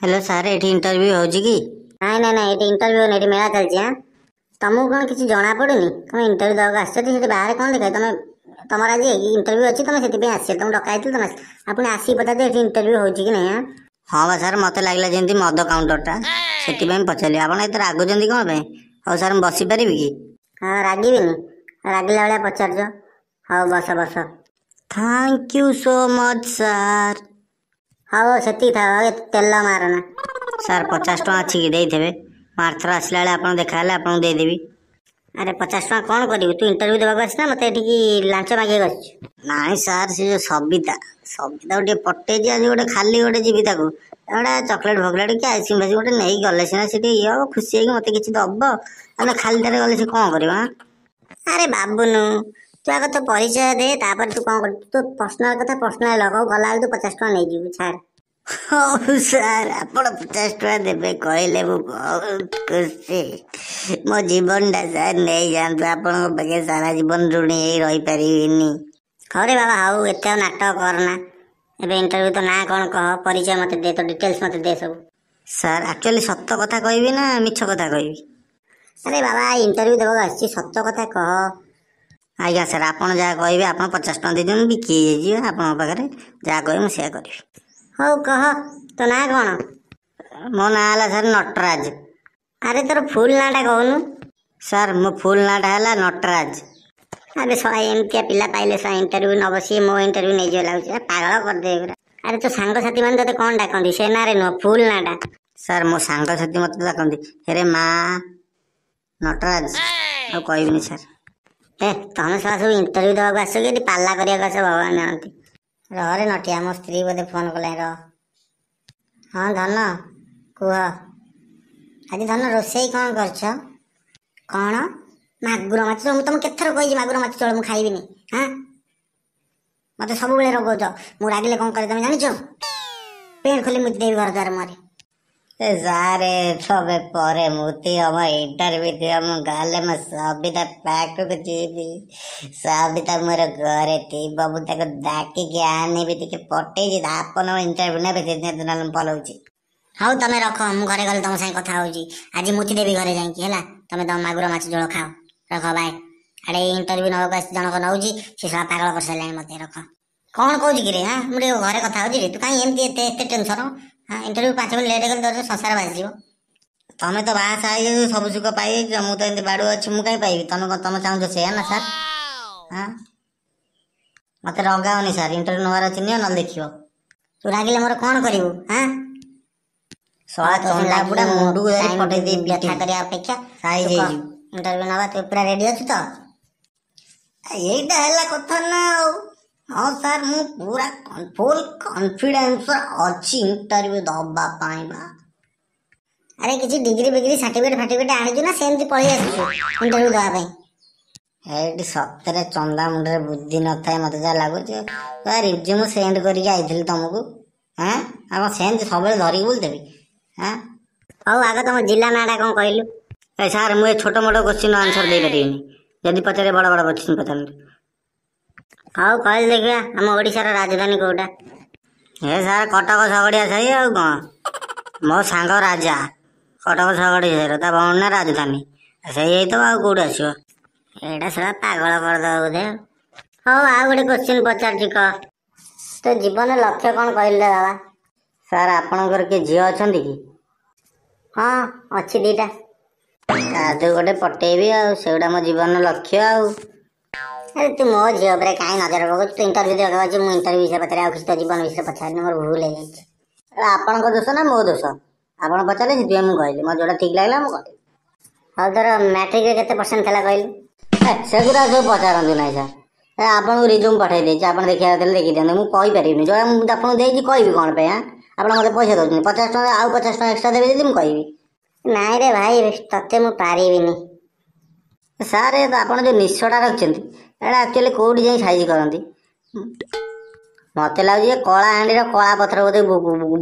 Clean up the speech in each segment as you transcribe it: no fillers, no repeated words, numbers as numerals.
Hello sir ये interview हो कि ନାଇଁ ନାଇଁ ନାଇଁ ଏଠି ଇଣ୍ଟରଭ୍ୟୁ ଏଠି ମେଳା ଚାଲିଛି। ତମକୁ କ'ଣ କିଛି ଜଣା ପଡୁନି? ତମେ ଇଣ୍ଟରଭ୍ୟୁ ଦେବାକୁ ଆସିଛ ସେଠି ବାହାରେ କ'ଣ ଦେଖାଏ? ତମର ଆଜି ଇଣ୍ଟରଭ୍ୟୁ ଅଛି, ତମେ ସେଥିପାଇଁ ଆସିଛ, ତମକୁ ଡକା ହେଇଥିଲା ତମେ ଆପଣ ଆସିକି ପଚାରିଲେ ଏଠି ଇଣ୍ଟରଭ୍ୟୁ ହଉଛି କି ନାହିଁ? हाँ बा सर मत लगला जमी मद काउंटरटा से पचारि आप रागुंट कौन पे हाँ सर बसी पारि कि ହଁ ରାଗିବିନି, ରାଗିଲା ଭଳିଆ ପଚାରୁଛ। ହଉ ବସ ବସ। Thank you so much sir. ହଉ ସେତିକି ଥାଉ, ଆଉ ଏତେ ତେଲ ମାରନା। सर 50 टଙ୍କା अच्छी कि देदेवे मार्थर आसला बेले आप देखा आपको देदेवी। अरे 50 टଙ୍କା କ'ଣ କରିବୁ? ତୁ ଇଣ୍ଟରଭ୍ୟୁ ଦେବାକୁ ଆସିନା ମତେ ଏଠିକି ଲାଞ୍ଚ ମାଗିବାକୁ ଆସିଛୁ? नाई सर से जो सबिता सबिता गोटे पटे आज गोटे खाली गोटे जीवी ताको गोटे चॉकलेट फकलेट कि आइसक्रीम फाइसक्रीम गोटे नहीं गले सीना से ये हम खुशी है मत कि दब आम खाली टारे गले से कौन कर। अरे बाबुनु तू आग तो परिचय दे, तापर तू कौन कर, तू पर्सनाल कथा पर्सनाल लग गला तू 50 टଙ୍କା नहीं जीव छाड़। हो सर आप 50 टଙ୍କା देवे कहले बहुत खुशी मो जीवनटा सर नहीं जानतु आपण पाखे सारा जीवन ऋणी रही पारिनी। खरे बाबा हाउ एते नाटक करना। एबे इंटरव्यू तो ना कौन कह, परिचय मत दे, तो डिटेल्स मत दे सब। सर एक्चुअली सत्य कथा कहबी ना मिछ कथा कहबी? अरे बाबा इंटरव्यू देवा आछि, सत्य कथा कह। आज्ञा सर आपन जहाँ कहे आप 50 टଙ୍କା दे दिन बिकी आप जहाँ कहे मुझे करी। हौ कह तो ना कौन? मो ना है सर नटराज। अरे तोर फुल नाटा कहनु? सर मो फुल नाटा है नटराज। अरे सला एमतिया पिला पाइले सा इंटरव्यू न बसी मो इंटरव्यू नहीं जो लागछ, पागल कर दे। अरे तो सांग साथी मान तते कोन डाकंदी से ना रे न फुल नाटा? सर मो सांग साथी मत डाकंदी हेरे मां नटराज आ कहबिनी सर। ए तमे सब इंटरव्यू देवा आसो कि पाला करिया आसो? भगवान जानती। रे नटिया मो स्त्री बोधे फोन कले र। हाँ धन कुह आज धन रोसई कौन करछ? कौन मागुर माछ? तुम केथर कही मागुर माछ चल मु खाइबिनी? हाँ मत सब बेले रगौच, मु रागिले कौन करे तुम जानिछ? पेड़ खोली मुति देवी घर द्वार मारे। सारे सबे परे मुती हम इंटरव्यू थी हम गाले में सबिता पैक को जीवी सबिता मोर घरे थी बाबू तक डाकी के आने भी के पटे जी आपन इंटरव्यू ने बेचे दिन पलाउची। हाउ तमे रख, मु घरे गले तुम संग कथा होउची। आज मुति देवी घरे जाईकी हैला, तमे दम मागुर माछ झोल खाओ। रख बाय। अरे इंटरव्यू नवा बस जनक नउची से साला पागल कर सलाय मते रख। कौन कहूची कि रे? हां मु घरे कथा होउची रे, तू काई एमती एते टेंशन? हाँ इंटरव्यू 5 मिनट लेट कर तो संसार बाजी तमें तो बाहर आई सब सुख पाई मुझे तो बाड़ू अच्छी मुझे कहीं पाइबी तुम तुम चाहूँ से ना सर? हाँ मत रगाओनी सर इंटरव्यू नवार अच्छी नियो न देखियो। तू रागिले मोर कौन करिवु? हाँ सळा चंदा बुडा मुंडू को धरी पटे दे व्यथा करिया अपेक्षा साई जे इंटरव्यू नवा तू पूरा रेडी अछि तो? एटा हला कथा ना। हाँ सर मु पूरा फुल कॉन्फिडेंस अच्छी इंटरव्यू दबा पाई बा। अरे किसी डिग्री बिग्री सर्टिफिकेट आनी ना सेमती पळी आसु इंटरव्यू दवा पाई? एटी सतरे चंदा मुंडे बुद्धि न थाए मते जा लागुच। तो रिज्यूम सेंड करके आइथिल तुमको। हां आप सेंड सबले धरी बोल देबी? हां हौ आगे तुम जिला नाडा कोन कहलु? ए सर मु छोटो मोटो क्वेश्चन आंसर दे परिनी, यदि पचारे बड़ बड़ क्वेश्चन पचारन। हाँ कह देखिया आम ओडिशार राजधानी कोटा? हे सर कटक सगड़िया सही आ मो सांग राजा कटक सगड़िया ता भौण राजधानी सही तो कौट आस एटा सब पागल करदे बोधे। हाँ आ गोटे क्वेश्चन पचार कह, तो जीवन लक्ष्य कौन कहले बाबा? सर आपणकर किए झील अच्छा कि? हाँ अच्छी दीटा गोटे पटेबी आउटा मो जीवन लक्ष्य आउ। अरे तू मो झील पर कहीं नजर पकाऊ? तू इंटरव्यू देगा मु इंटरव्यू विषय पचारे आ तो जीवन विषय पचारे मोर भूल है जाए। आपण दोष ना मो दोष? आप पचारे से कहली मोर जोटा ठीक लगे मुझे। हाँ तोर मैट्रिक केते परसेंट था कहलु? सेगुरा सब पचारत ना सर आपको रिज्यूम पठाई देती आप देखा देखी दिखाते मुझे कहीपरि जो आपको देखिए कहबी कौन पे? हाँ आप मत पैसा दौरान 50 टଙ୍କା आउ 50 टଙ୍କା एक्सट्रा देवे जी मुझे कहबी? नाई रे भाई तते मु पारिबिनी। सार ये तो आप जो निशटा रखिंट एटा एक्चुअली कौटी जाई साइज करती मत लगे कला हाँडी कला पथर बोधे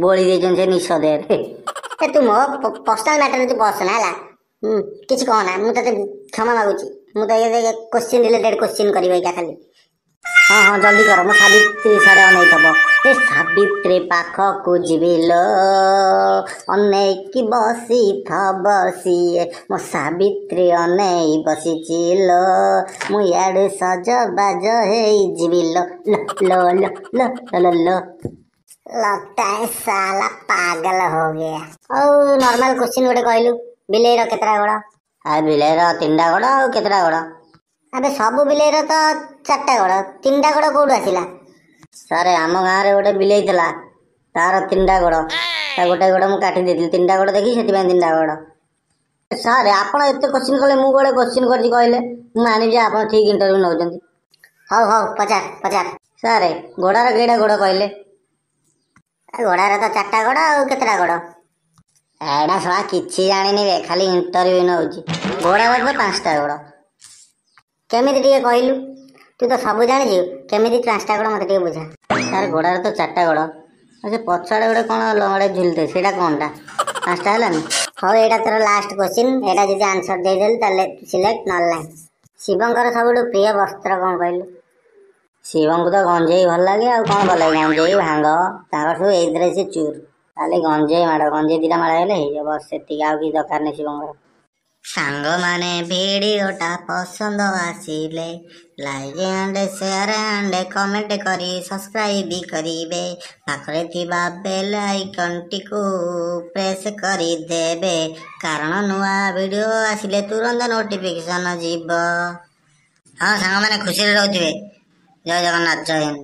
बोली से निश देह। तू मो पर्सनाल मैटर तू बसना है किसी कहना मुझे क्षमा मागुची मुझे क्वेश्चन रिलेटेड क्वेश्चन कर खाली। हाँ हाँ जल्दी कर मो 3:30 साढ़े 9 थब। ଏ ସାବିତ୍ରୀ ପାଖକୁ ଯିବି ଲୋ ଅନେଇକି ବସିଥବ ସିଏ ମୋ ସାବିତ୍ରୀ ଅନେଇ ବସିଛି ଲୋ ମୁଁ ଇଆଡେ ସଜବାଜ ହେଇଯିବି ଲୋ ଲୋ ଲୋ ଲୋ ଲୋ ଲୋ ଲୋ लगता है साला पागल हो गया। और नॉर्मल क्वेश्चन गोटे कहलु बिलेईर केतरा गोड़? आ बिलेईर 3टा गोड़ और केतरा गोड़? अबे सब बिलेईर तो 4टा गोड़ 3टा गोड़ कोठु आसिला? सारे आम गाँव रे गोटे बिलेई थिला तार 3टा गोड़ ता गोटे गोड़ मु काटी देथिलि 3टा गोड़ देखि सेति में 3टा गोड़। सारे आपण एते क्वेश्चन कले मु गोटे क्वेश्चन करछि कहले मु मानि जे आपण ठीक इंटरव्यू नउचंती। हौ हौ पचार पचार सारे गोड़ार केडा गोड़ कहले? गोड़ार तो 4टा गोड़ और केतरा गोड़? एडा सला किछि जानिनी बे खाली इंटरव्यू नउची गोड़ार तो 5टा गोड़ केमिति टिके कहलु तू तो सब जानि छी केमिति 5टा गोड़ मते टिके बुझा। यार गोड़ार तो 4टा गोड़ अच्छा पछाड़े गोटे कोन लंगड़े झुलते सेटा कोनटा 5टा हलानी। हो एटा तोर लास्ट क्वेश्चन एटा जे आंसर दे देल ताले सिलेक्ट न लाइन शिवंकर सबुठु प्रिय वस्त्र कोन कहलु? शिवं को तो गंजेई भल लगे आ कौन भल लगे गंजेई भांग ताकर सब एइदरे से चूर ताले गंजेई माड़ गंजेई 2टा माड़ हेले हे बस सेति आउ की दरकार नै शिवंकर। सांग माने भिडियोटा पसंद आसिले like and share and comment करी सब्सक्राइब भी करिवे पाखरे थिबा बेल आइकन टिकु प्रेस करी देबे कारण नुआ वीडियो आसिले तुरंत नोटिफिकेशन जीव। हां सांग माने खुशी रहउथिबे। जय जगन्नाथ जय हिंद।